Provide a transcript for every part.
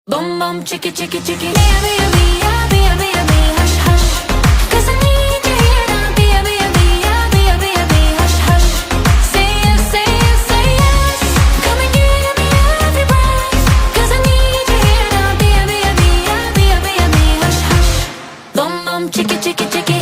Boom boom chicka chicka chicka Bia bia bia bia bia bia hush hush 'Cause I need to hear that Bia bia bia bia bia bia hush hush Say yes say yes say yes Come and give me every breath 'Cause I need to hear that Bia bia bia bia bia bia hush hush Boom boom chicka chicka chicka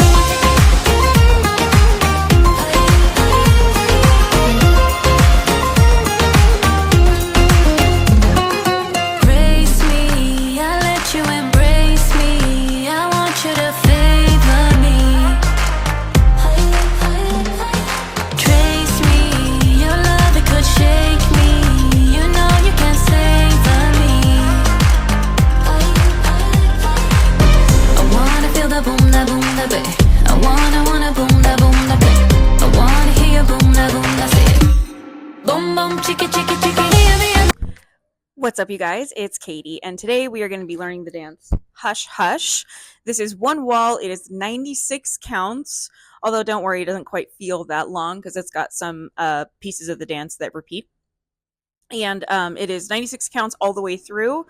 What's up, you guys? It's Katie, and today we are going to be learning the dance Hush Hush. This is one wall. It is 96 counts, although don't worry, it doesn't quite feel that long because it's got some pieces of the dance that repeat. And it is 96 counts all the way through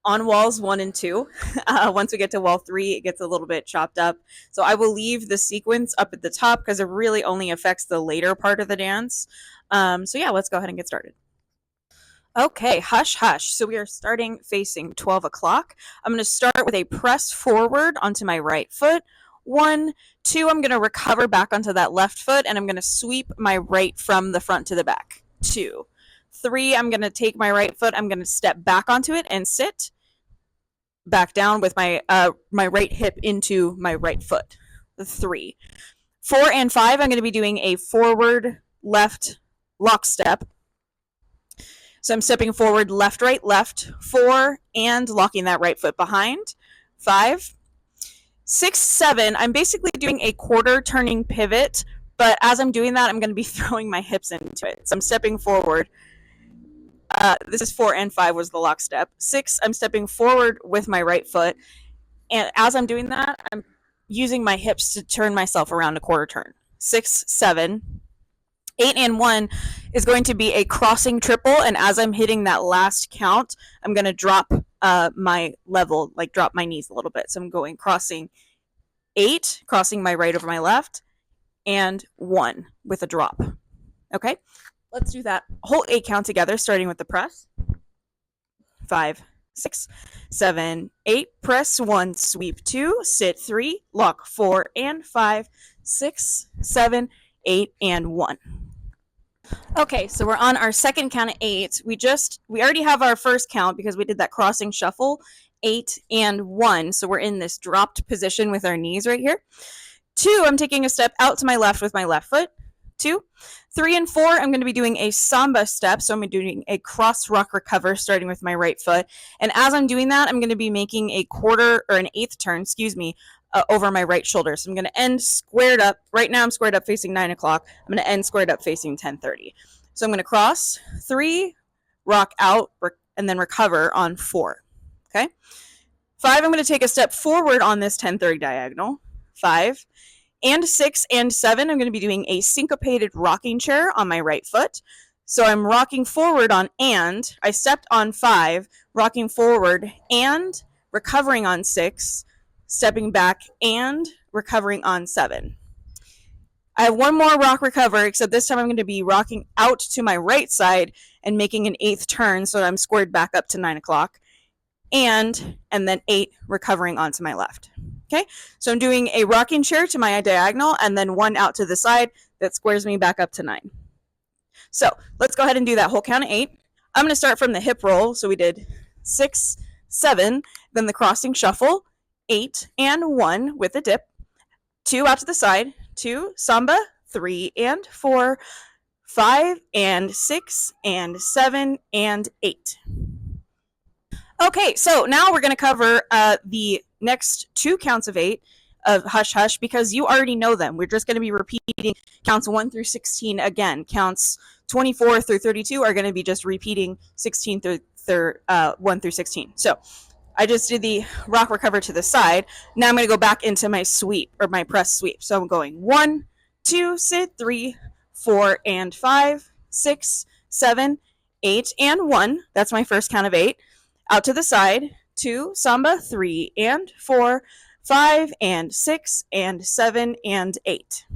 on walls 1 and 2. Once we get to wall 3, it gets a little bit chopped up. So I will leave the sequence up at the top because it really only affects the later part of the dance. So yeah, let's go ahead and get started. Okay, hush, hush. So we are starting facing 12 o'clock. I'm going to start with a press forward onto my right foot. 1, 2, I'm going to recover back onto that left foot, and I'm going to sweep my right from the front to the back. 2, 3, I'm going to take my right foot, I'm going to step back onto it and sit back down with my my right hip into my right foot. 3, 4, and 5, I'm going to be doing a forward left lock step. So I'm stepping forward, left, right, left, 4, and locking that right foot behind. 5, 6, 7, I'm basically doing a quarter turning pivot, but as I'm doing that, I'm going to be throwing my hips into it. So I'm stepping forward. This is 4 and 5 was the lock step. 6, I'm stepping forward with my right foot, and as I'm doing that, I'm using my hips to turn myself around a quarter turn. 6, 7, 8 and 1 is going to be a crossing triple, and as I'm hitting that last count, I'm going to drop my level, like drop my knees a little bit. So I'm going crossing 8, crossing my right over my left, and 1 with a drop. Okay, let's do that whole 8 count together, starting with the press. 5, 6, 7, 8, press 1, sweep 2, sit 3, lock 4 and 5, 6, 7, 8, and 1. Okay, so we're on our second count of 8. We already have our first count because we did that crossing shuffle, 8 and 1. So we're in this dropped position with our knees right here. 2, I'm taking a step out to my left with my left foot. 2, 3, and 4, I'm going to be doing a samba step. So I'm doing a cross rock recover starting with my right foot. And as I'm doing that, I'm going to be making a quarter or an eighth turn, over my right shoulder. So I'm going to end squared up. Right now I'm squared up facing 9 o'clock. I'm going to end squared up facing 10:30. So I'm going to cross 3, rock out, and then recover on 4. Okay. 5, I'm going to take a step forward on this 10:30 diagonal. 5 and 6 and 7, I'm going to be doing a syncopated rocking chair on my right foot. So I'm rocking forward on and. I stepped on 5, rocking forward and recovering on 6, stepping back and recovering on 7. I have one more rock recover, except this time I'm going to be rocking out to my right side and making an 8th turn so that I'm squared back up to 9 o'clock. And then 8, recovering onto my left. Okay, so I'm doing a rocking chair to my diagonal and then 1 out to the side that squares me back up to 9. So let's go ahead and do that whole count of 8. I'm going to start from the hip roll. So we did 6, 7, then the crossing shuffle, 8 and 1 with a dip, 2 out to the side, 2, samba, 3 and 4, 5 and 6 and 7 and 8. Okay, so now we're going to cover the next 2 counts of 8 of Hush Hush because you already know them. We're just going to be repeating counts 1 through 16 again. Counts 24 through 32 are going to be just repeating 16 through 1 through 16. So I just did the rock recover to the side. Now I'm going to go back into my sweep or my press sweep. So I'm going 1, 2, sit 3, 4 and 5, 6, 7, 8 and 1. That's my first count of 8. out to the side, 2, samba, 3 and 4, 5 and 6 and 7 and 8.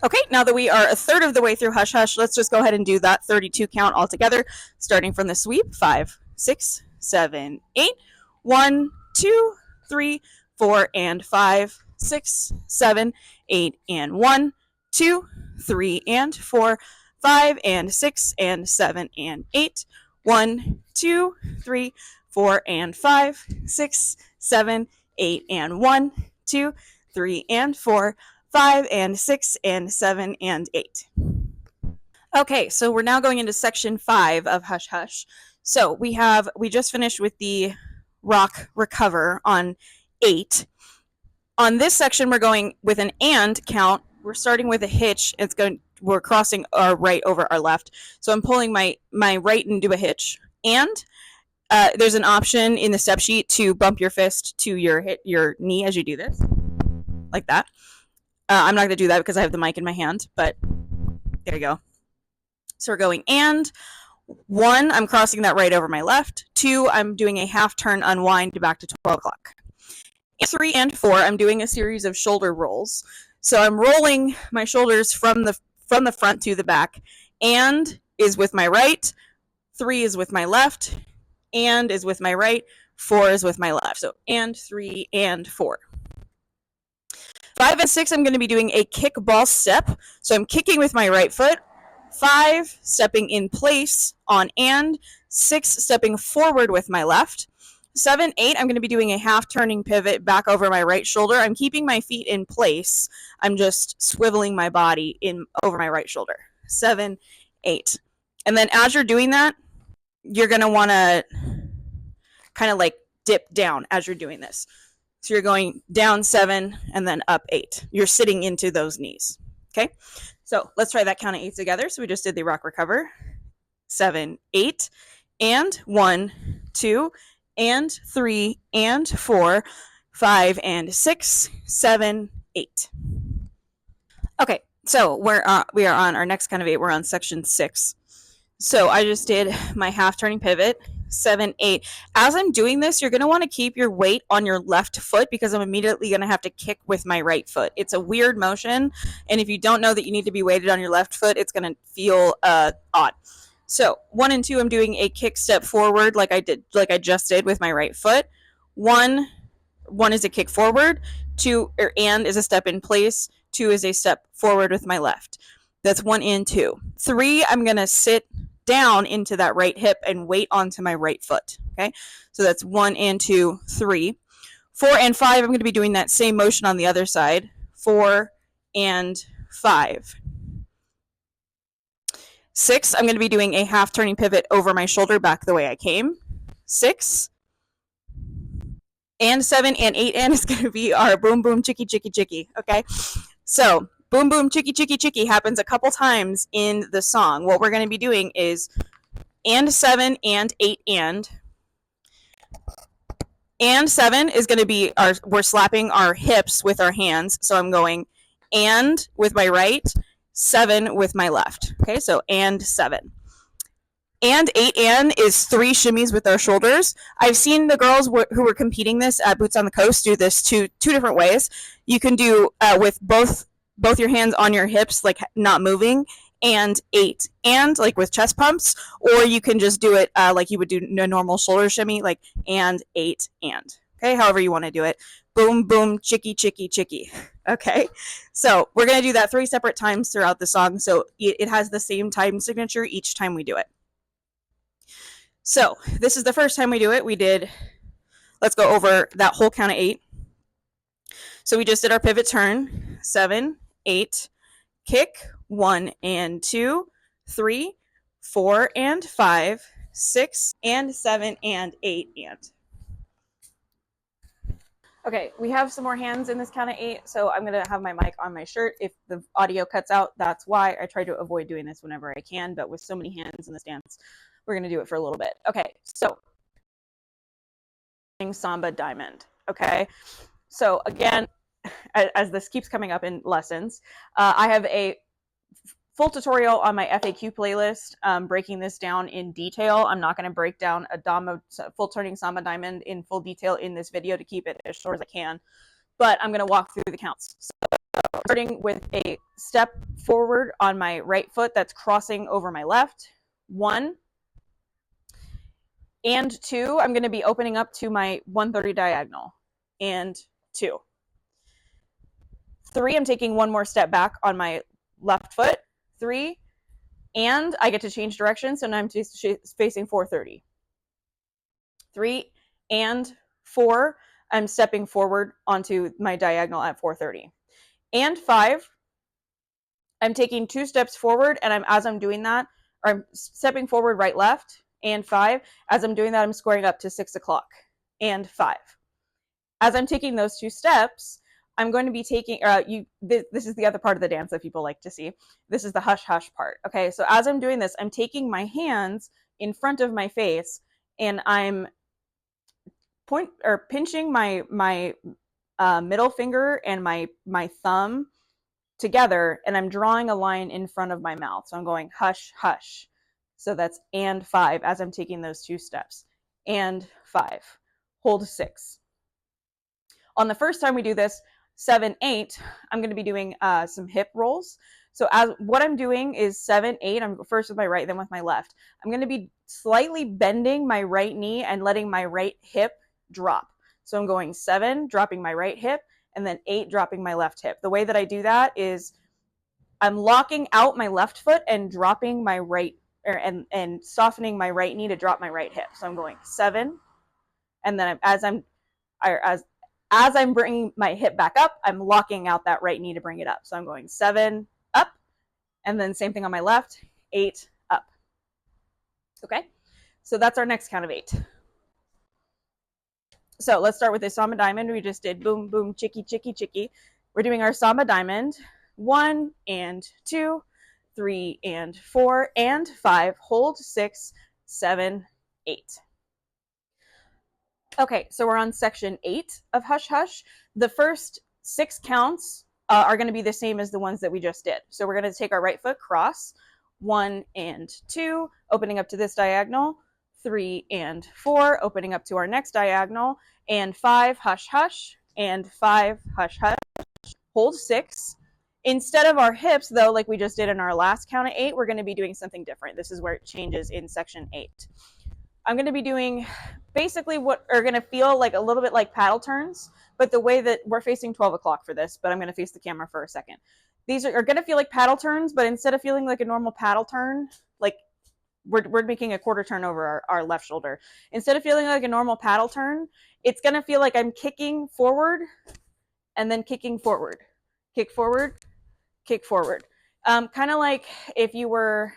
Okay, now that we are a third of the way through Hush Hush, let's just go ahead and do that 32 count all together, starting from the sweep. 5, 6, 7, 8. 1, 2, 3, 4, and 5, 6, 7, 8, and 1, 2, 3, and 4, 5, and 6, and 7, and 8. 1, 2, 3, 4, and 5, 6, 7, 8, and 1, 2, 3, and 4, 5 and 6 and 7 and 8. Okay, so we're now going into section 5 of Hush Hush. So we just finished with the rock recover on 8. On this section, we're going with an and count. We're starting with a hitch. We're crossing our right over our left. So I'm pulling my right and do a hitch. And there's an option in the step sheet to bump your fist to your knee as you do this, like that. I'm not going to do that because I have the mic in my hand, but there you go. So we're going and 1, I'm crossing that right over my left. 2, I'm doing a half turn unwind back to 12 o'clock. 3 and 4, I'm doing a series of shoulder rolls. So I'm rolling my shoulders from the front to the back. And is with my right, 3 is with my left, and is with my right, 4 is with my left. So and 3 and 4. 5 and 6, I'm going to be doing a kickball step. So I'm kicking with my right foot. 5, stepping in place on and. 6, stepping forward with my left. 7, 8, I'm going to be doing a half turning pivot back over my right shoulder. I'm keeping my feet in place. I'm just swiveling my body in over my right shoulder. 7, 8. And then as you're doing that, you're going to want to kind of like dip down as you're doing this. So you're going down 7 and then up 8. You're sitting into those knees. Okay. So let's try that count of 8 together. So we just did the rock recover. 7, 8, and 1, 2, and 3, and 4, 5, and 6, 7, 8. Okay. So we are on our next count of 8. We're on section 6. So I just did my half turning pivot. 7, 8. As I'm doing this, you're going to want to keep your weight on your left foot because I'm immediately going to have to kick with my right foot. It's a weird motion, and if you don't know that you need to be weighted on your left foot, it's going to feel odd. So 1 and 2, I'm doing a kick step forward like I just did with my right foot. 1 is a kick forward. 2 and is a step in place. 2 is a step forward with my left. That's 1 and 2. 3, I'm going to sit down into that right hip and weight onto my right foot. Okay, so that's 1 and 2, 3. 4 and 5, I'm going to be doing that same motion on the other side. 4 and 5. 6, I'm going to be doing a half turning pivot over my shoulder back the way I came. 6 and 7 and 8 and is going to be our boom boom chicky chicky chicky. Okay, so boom boom chicky chicky chicky happens a couple times in the song. What we're going to be doing is and 7 and 8 and 7 is going to be we're slapping our hips with our hands. So I'm going and with my right, 7 with my left. Okay, so and 7. And 8 and is 3 shimmies with our shoulders. I've seen the girls who were competing this at Boots on the Coast do this two different ways. You can do with both your hands on your hips, like not moving, and 8 and like with chest pumps, or you can just do it like you would do a normal shoulder shimmy, like and 8 and. Okay, however you want to do it. Boom, boom, chicky, chicky, chicky. Okay, so we're going to do that 3 separate times throughout the song, so it has the same time signature each time we do it. So this is the first time we do it. Let's go over that whole count of 8. So we just did our pivot turn, 7, 8, kick, 1 and 2, 3, 4 and 5, 6 and 7 and 8 and. Okay, we have some more hands in this count of 8, so I'm going to have my mic on my shirt. If the audio cuts out, that's why. I try to avoid doing this whenever I can, but with so many hands in this dance, we're going to do it for a little bit. Okay, so Samba Diamond. Okay, so again, as this keeps coming up in lessons, I have a full tutorial on my FAQ playlist, breaking this down in detail. I'm not going to break down a full turning samba diamond in full detail in this video to keep it as short as I can, but I'm going to walk through the counts. So starting with a step forward on my right foot that's crossing over my left. 1 and 2, I'm going to be opening up to my 130 diagonal. And 2. 3, I'm taking one more step back on my left foot. 3, and I get to change direction, so now I'm facing 430. 3 and 4, I'm stepping forward onto my diagonal at 430. And 5, I'm taking 2 steps forward, and as I'm doing that, or I'm stepping forward right, left, and 5. As I'm doing that, I'm squaring up to 6 o'clock, and 5. As I'm taking those 2 steps, I'm going to be taking, this is the other part of the dance that people like to see. This is the hush hush part. Okay, so as I'm doing this, I'm taking my hands in front of my face, and I'm pinching my middle finger and my thumb together, and I'm drawing a line in front of my mouth. So I'm going hush hush. So that's and 5 as I'm taking those 2 steps. And 5. Hold 6. On the first time we do this, 7, 8, I'm going to be doing some hip rolls. So as what I'm doing is 7, 8. I'm first with my right, then with my left. I'm going to be slightly bending my right knee and letting my right hip drop. So I'm going 7, dropping my right hip, and then 8, dropping my left hip. The way that I do that is I'm locking out my left foot and dropping my right, and softening my right knee to drop my right hip. So I'm going 7, and then as I'm bringing my hip back up, I'm locking out that right knee to bring it up. So I'm going 7, up, and then same thing on my left, 8, up. Okay, so that's our next count of 8. So let's start with the samba diamond. We just did boom, boom, chicky, chicky, chicky. We're doing our samba diamond. 1 and 2, 3 and 4 and 5. Hold 6, 7, 8. Okay, so we're on section 8 of Hush Hush. The first 6 counts are going to be the same as the ones that we just did. So we're going to take our right foot cross, 1 and 2, opening up to this diagonal, 3 and 4, opening up to our next diagonal, and 5, hush hush, and 5, hush hush, hold 6. Instead of our hips, though, like we just did in our last count of 8, we're going to be doing something different. This is where it changes in section 8. I'm going to be doing basically what are going to feel like a little bit like paddle turns, but the way that we're facing 12 o'clock for this, but I'm going to face the camera for a second. These are going to feel like paddle turns, but instead of feeling like a normal paddle turn, like we're making a quarter turn over our left shoulder. Instead of feeling like a normal paddle turn, it's going to feel like I'm kicking forward and then kicking forward. Kick forward, kick forward. Kind of like if you were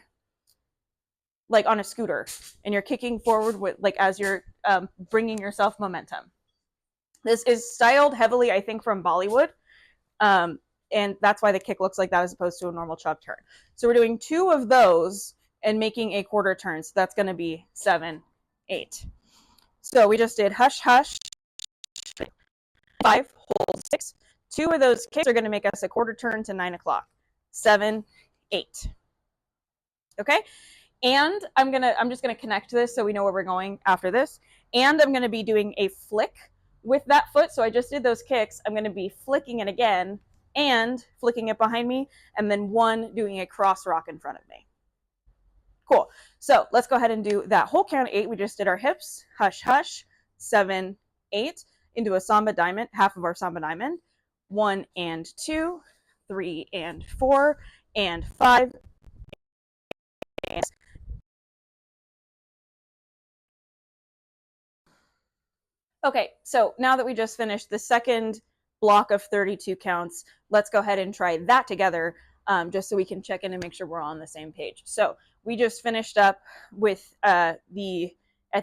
like on a scooter and you're kicking forward with like as you're bringing yourself momentum. This is styled heavily, I think, from Bollywood, and that's why the kick looks like that as opposed to a normal chub turn. So we're doing 2 of those and making a quarter turn. So that's going to be 7, 8. So we just did hush hush, 5, hold 6. 2 of those kicks are going to make us a quarter turn to 9 o'clock. 7, 8. Okay. And I'm just gonna connect this so we know where we're going after this. And I'm gonna be doing a flick with that foot. So I just did those kicks. I'm gonna be flicking it again and flicking it behind me, and then 1 doing a cross rock in front of me. Cool. So let's go ahead and do that whole count of 8. We just did our hips, hush hush, 7, 8, into a samba diamond, half of our samba diamond. 1 and 2, 3 and 4, and 5. And okay, so now that we just finished the second block of 32 counts, let's go ahead and try that together, just so we can check in and make sure we're all on the same page. So we just finished up with at the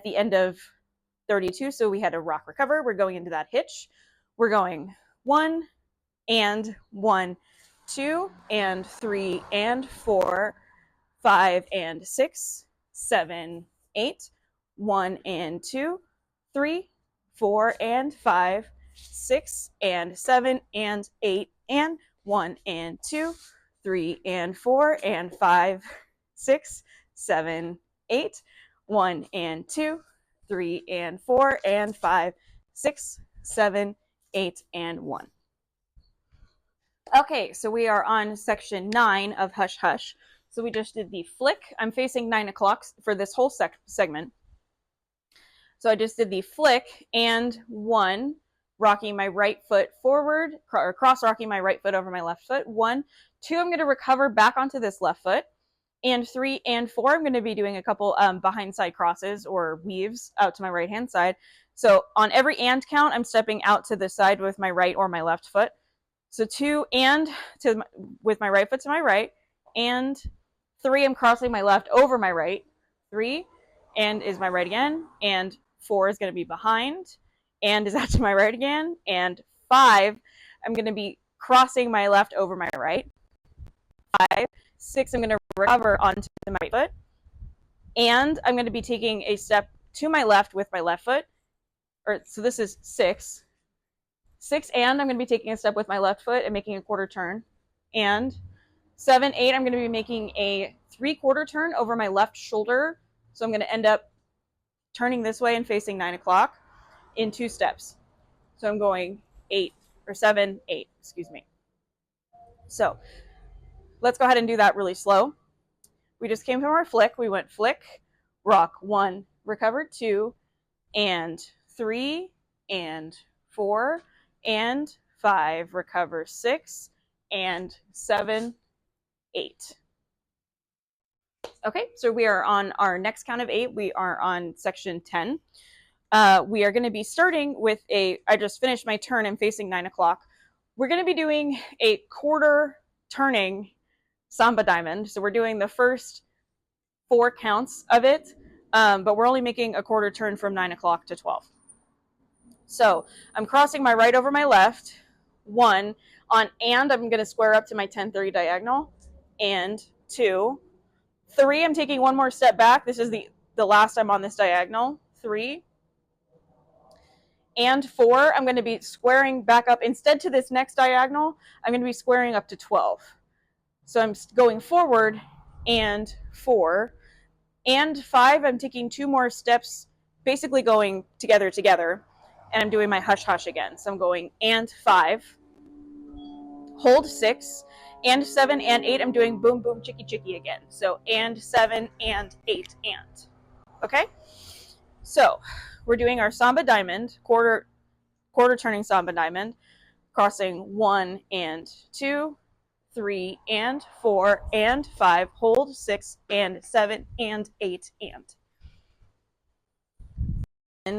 end of 32, so we had a rock recover. We're going into that hitch. We're going 1 and 1, 2 and 3 and 4, 5 and 6, 7, 8, 1 and 2, 3, 4 and 5, 6 and 7 and 8 and 1 and 2, 3 and 4 and 5, 6, 7, 8. 1 and 2, 3 and 4 and 5, 6, 7, 8, and 1. Okay, so we are on section 9 of Hush Hush. So we just did the flick. I'm facing 9 o'clock for this whole segment. So I just did the flick and 1, rocking my right foot forward, or cross rocking my right foot over my left foot. 1, 2, I'm going to recover back onto this left foot. And 3 and 4, I'm going to be doing a couple behind side crosses or weaves out to my right hand side. So on every and count, I'm stepping out to the side with my right or my left foot. So 2 and with my right foot to my right, and 3, I'm crossing my left over my right. 3 and is my right again, and 4 is going to be behind and is out to my right again, and 5, I'm going to be crossing my left over my right. 5, 6, I'm going to recover onto my right foot, and I'm going to be taking a step to my left with my left foot. So this is 6. 6, and I'm going to be taking a step with my left foot and making a quarter turn. And 7, 8, I'm going to be making a 3/4 turn over my left shoulder. So I'm going to end up turning this way and facing 9 o'clock in 2 steps. So I'm going 8 or 7, 8, excuse me. So let's go ahead and do that really slow. We just came from our flick. We went flick, rock, 1, recover, 2, and 3, and 4, and 5, recover, 6, and 7, 8. Okay, so we are on our next count of 8. We are on section 10. We are going to be starting with I just finished my turn and facing 9 o'clock. We're going to be doing a quarter turning samba diamond. So we're doing the first 4 counts of it, but we're only making a quarter turn from 9 o'clock to 12. So I'm crossing my right over my left. 1 on, and I'm going to square up to my 10-30 diagonal. And 2, 3, I'm taking 1 more step back. This is the last I'm on this diagonal. 3. And 4, I'm going to be squaring back up. Instead to this next diagonal, I'm going to be squaring up to 12. So I'm going forward, and 4. And 5, I'm taking 2 more steps, basically going together, and I'm doing my hush hush again. So I'm going and 5, hold 6, and 7 and 8, I'm doing boom boom chicky chicky again. So and 7 and 8 and. Okay? So we're doing our samba diamond, quarter turning samba diamond, crossing 1 and 2, 3 and 4 and 5, hold 6 and 7 and 8 and.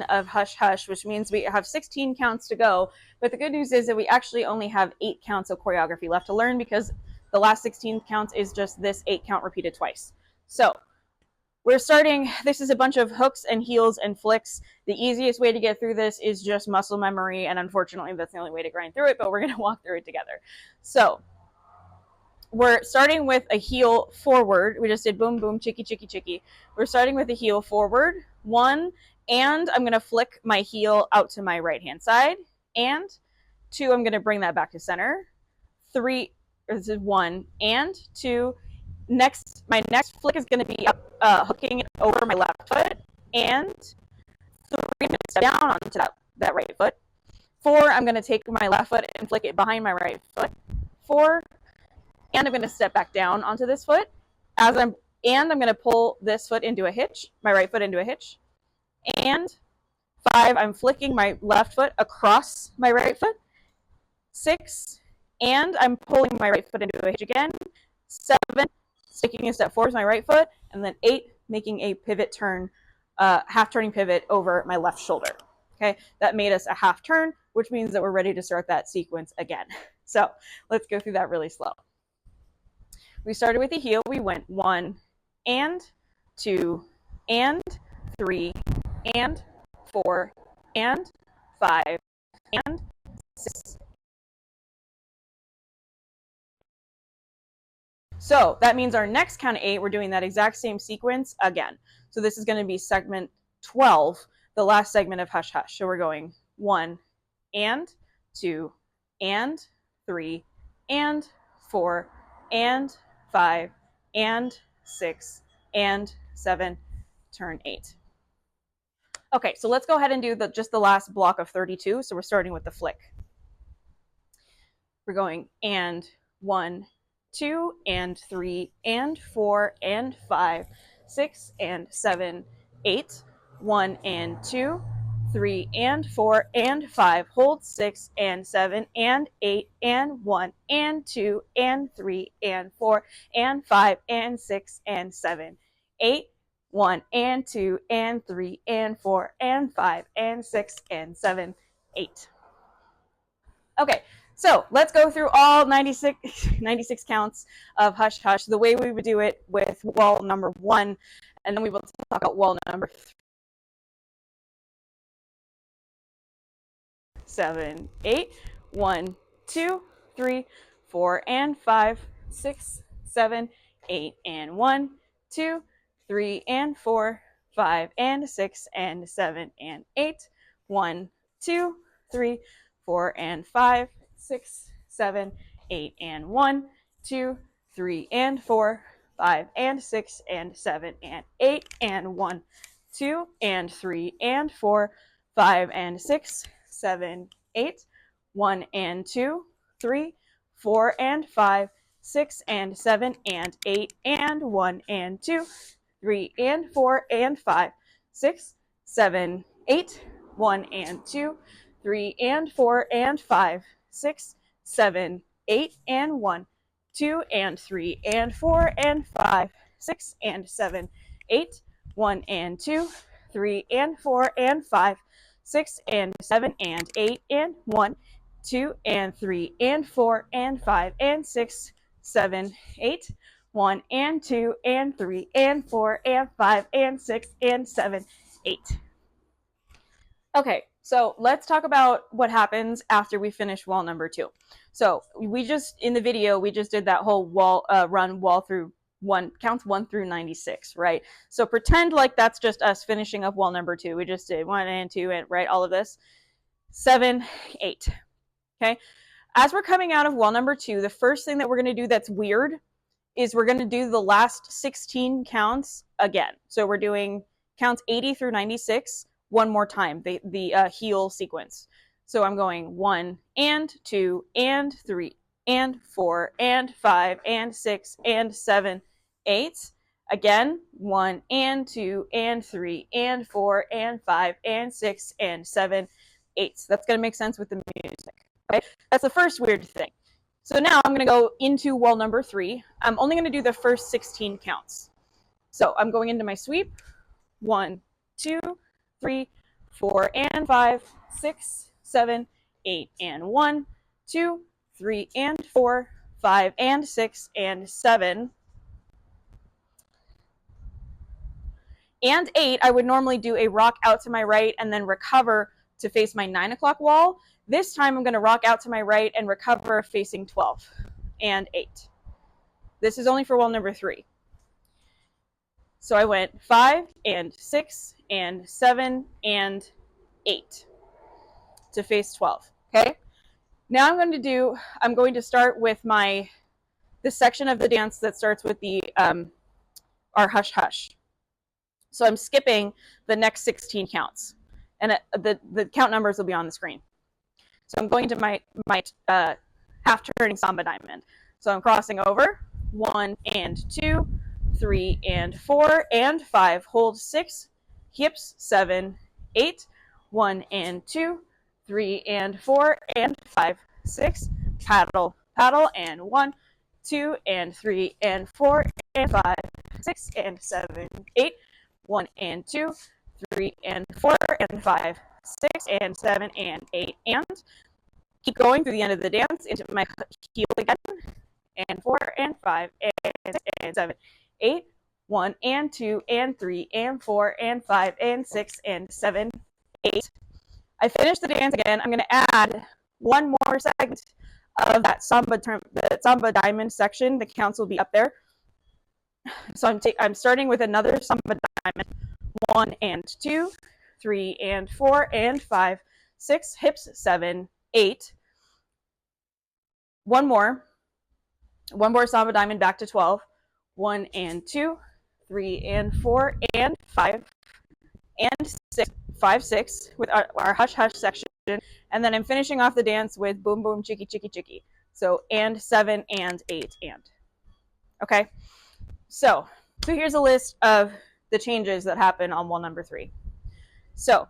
Of Hush Hush, which means we have 16 counts to go. But the good news is that we actually only have 8 counts of choreography left to learn, because the last 16 counts is just this 8 count repeated twice. So we're starting, this is a bunch of hooks and heels and flicks. The easiest way to get through this is just muscle memory, and unfortunately that's the only way to grind through it, but we're going to walk through it together. So we're starting with a heel forward. We just did boom boom chicky chicky chicky. We're starting with a heel forward, 1, and I'm going to flick my heel out to my right hand side, and 2, I'm going to bring that back to center. 3, this is 1 and 2. My next flick is going to be hooking it over my left foot, and 3, I'm going to step down onto that right foot. 4, I'm going to take my left foot and flick it behind my right foot. 4, and I'm going to step back down onto this foot and I'm going to pull this foot into a hitch, my right foot into a hitch. And 5, I'm flicking my left foot across my right foot. 6, and I'm pulling my right foot into a hitch again. 7, taking a step forward with my right foot, and then 8, making a pivot turn, half turning pivot over my left shoulder. Okay, that made us a half turn, which means that we're ready to start that sequence again. So let's go through that really slow. We started with the heel. We went 1 and 2 and 3 and 4 and 5 and 6. So that means our next count of 8, we're doing that exact same sequence again. So this is going to be segment 12, the last segment of Hush Hush. So we're going 1 and 2 and 3 and 4 and 5 and 6 and 7, turn 8. Okay, so let's go ahead and do just the last block of 32. So we're starting with the flick. We're going and 1, 2, and 3, and 4, and 5, 6, and 7, 8, 1, and 2, 3, and 4, and 5, hold 6, and 7, and 8, and 1, and 2, and 3, and 4, and 5, and 6, and 7, 8, 1, and 2, and 3, and 4, and 5, and 6, and 7, 8. Okay, so let's go through all 96 counts of Hush Hush the way we would do it with wall number 1, and then we will talk about wall number 7, 8, 1, 2, 3, 4, and 5, 6, 7, 8, and 1, 2, 3, and 4, 5, and 6, and 7, and 8, 1, 2, 3, 4, and 5, 6, 7, 8, and 1, 2, 3, and 4, 5, and 6, and 7, and 8, and 1, 2, and 3, and 4, 5, and 6, 7, 8, 1, and 2, 3, 4, and 5, 6, and 7, and 8, and 1, and 2, 3, and 4, and 5, 6, 7, 8, 1, and 2, 3, and 4, and 5, 6, 7, 8, and 1, 2, and 3, and 4, and 5, 6, and 7, 8, 1, and 2, 3, and 4, and 5, 6, and 7, and 8, and 1, 2, and 3, and 4, and 5, and 6, 7, 8, 1, and 2, and 3, and 4, and 5, and 6, and 7, 8. Okay, so let's talk about what happens after we finish wall number 2. So in the video, we just did that whole run wall through counts 1 through 96, right? So pretend like that's just us finishing up wall number 2. We just did 1 and 2 and right, all of this. 7, 8. Okay. As we're coming out of wall number 2, the first thing that we're going to do that's weird is we're going to do the last 16 counts again. So we're doing counts 80 through 96 one more time, the heel sequence. So I'm going 1 and 2 and 3 and 4 and 5 and 6 and 7, 8. Again, 1 and 2 and 3 and 4 and 5 and 6 and 7, 8. That's going to make sense with the music. Okay? That's the first weird thing. So now I'm going to go into wall number 3. I'm only going to do the first 16 counts. So I'm going into my sweep. 1, 2, 3, 4, and 5, 6, 7, 8, and 1, 2, 3, and 4, 5, and 6, and 7, and 8. I would normally do a rock out to my right and then recover to face my 9 o'clock wall. This time I'm going to rock out to my right and recover facing 12 and 8. This is only for wall number 3. So I went 5 and 6 and 7 and 8 to face 12. Okay. Now I'm going to start with the section of the dance that starts with our hush hush. So I'm skipping the next 16 counts, and the count numbers will be on the screen. So I'm going to my half turning samba diamond. So I'm crossing over 1 and 2, 3 and 4 and 5, hold 6, hips 7, 8, 1 and 2, 3 and 4 and 5, 6, paddle, paddle, and 1, 2 and 3 and 4 and 5, 6 and 7, 8, 1 and 2, 3 and 4 and 5, 6 and 7 and 8, and keep going through the end of the dance into my heel again, and 4 and 5 and 6 and 7, 8, 1 and 2 and 3 and 4 and 5 and 6 and 7, 8. I finish the dance again. I'm going to add one more segment of that the samba diamond section. The counts will be up there. So I'm starting with another samba diamond. 1 and 2, 3 and 4 and 5, 6, hips 7, 8. One more. One more samba diamond back to 12. 1 and 2, 3 and 4 and 5 and 6, 5, 6 with our hush hush section. And then I'm finishing off the dance with boom boom chicky chicky chicky. So and 7 and 8 and. Okay. So here's a list of the changes that happen on wall number 3. So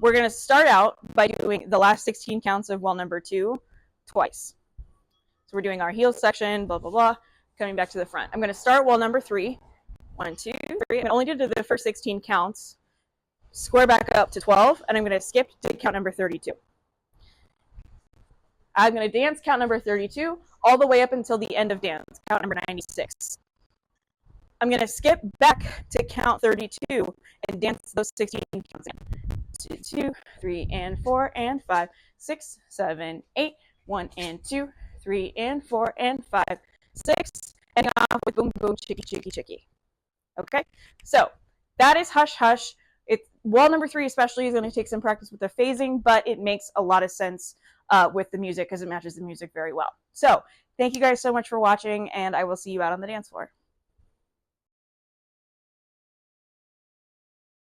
we're going to start out by doing the last 16 counts of wall number 2 twice. So we're doing our heel section, blah, blah, blah, coming back to the front. I'm going to start wall number 3. 1, 2, 3. I'm only do the first 16 counts, square back up to 12, and I'm going to skip to count number 32. I'm going to dance count number 32 all the way up until the end of dance, count number 96. I'm going to skip back to count 32 and dance those 16 counts in. 2, 3, and 4, and 5, 6, 7, 8, 1, and 2, 3, and 4, and 5, 6, and off with boom, boom, chicky, chicky, chicky. Okay, so that is hush, hush. Wall number 3 especially is going to take some practice with the phasing, but it makes a lot of sense with the music because it matches the music very well. So thank you guys so much for watching, and I will see you out on the dance floor.